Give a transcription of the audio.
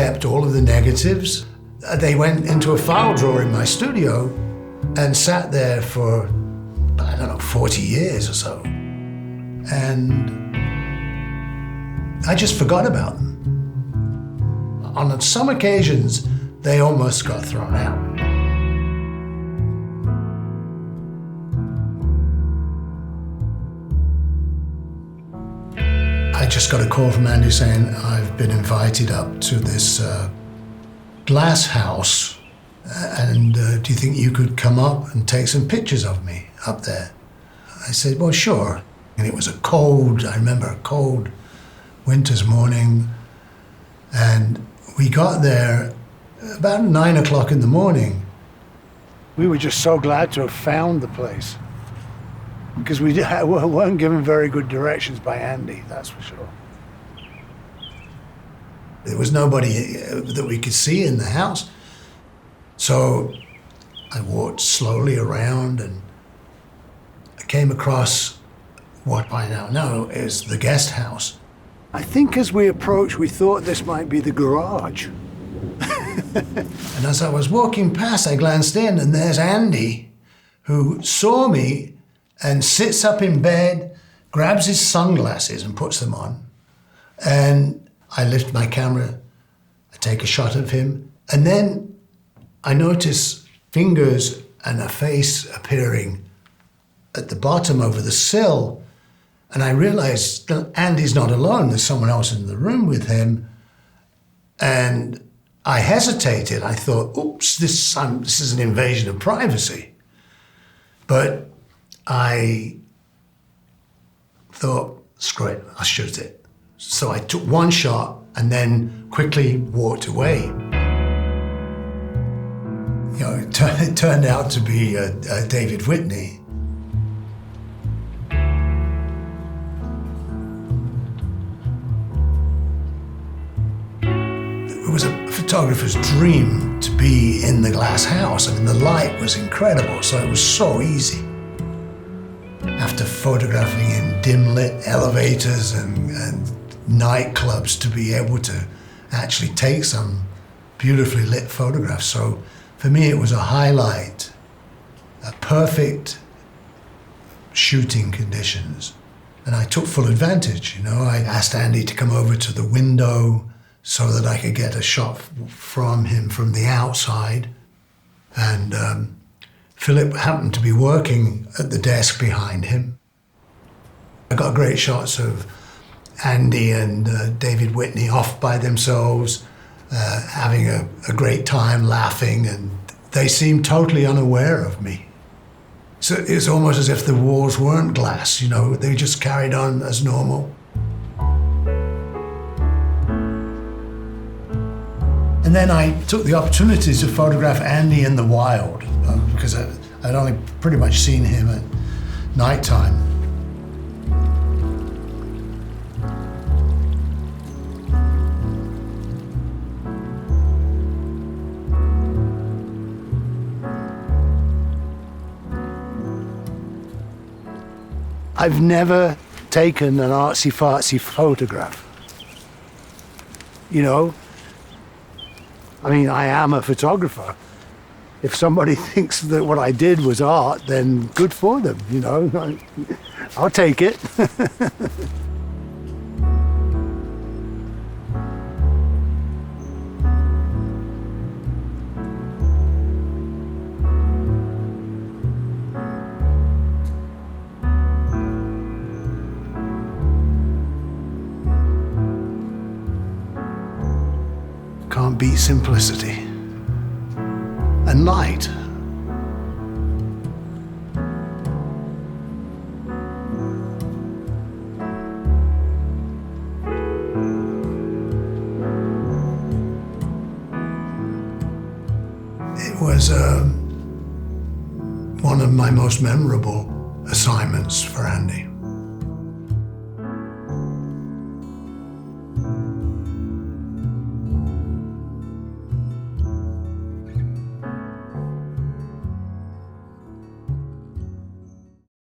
kept all of the negatives. They went into a file drawer in my studio and sat there for, I don't know, 40 years or so. And I just forgot about them. On some occasions, they almost got thrown out. I just got a call from Andy saying, I've been invited up to this glass house, and do you think you could come up and take some pictures of me up there? I said, well, sure. And it was I remember a cold winter's morning, and we got there about 9 o'clock in the morning. We were just so glad to have found the place, because we weren't given very good directions by Andy, that's for sure. There was nobody that we could see in the house. So I walked slowly around and I came across what I now know is the guest house. I think as we approached, we thought this might be the garage. And as I was walking past, I glanced in, and there's Andy, who saw me and sits up in bed, grabs his sunglasses and puts them on. And I lift my camera, I take a shot of him, and then I notice fingers and a face appearing at the bottom over the sill. And I realized that Andy's not alone, there's someone else in the room with him. And I hesitated. I thought, oops, this is an invasion of privacy. But I thought, screw it, I'll shoot it. So I took one shot and then quickly walked away. You know, it turned out to be David Whitney. It was a photographer's dream to be in the glass house. I mean, the light was incredible, so it was so easy. After photographing in dim-lit elevators and nightclubs, to be able to actually take some beautifully lit photographs. So for me, it was a highlight, a perfect shooting conditions. And I took full advantage, you know. I asked Andy to come over to the window so that I could get a shot from him from the outside. And Philip happened to be working at the desk behind him. I got great shots of Andy and David Whitney off by themselves, having a great time, laughing, and they seemed totally unaware of me. So it was almost as if the walls weren't glass, you know, they just carried on as normal. And then I took the opportunity to photograph Andy in the wild, because I'd only pretty much seen him at nighttime. I've never taken an artsy-fartsy photograph, you know? I mean, I am a photographer. If somebody thinks that what I did was art, then good for them, you know? I'll take it. Can't beat simplicity and light. It was one of my most memorable assignments for Andy.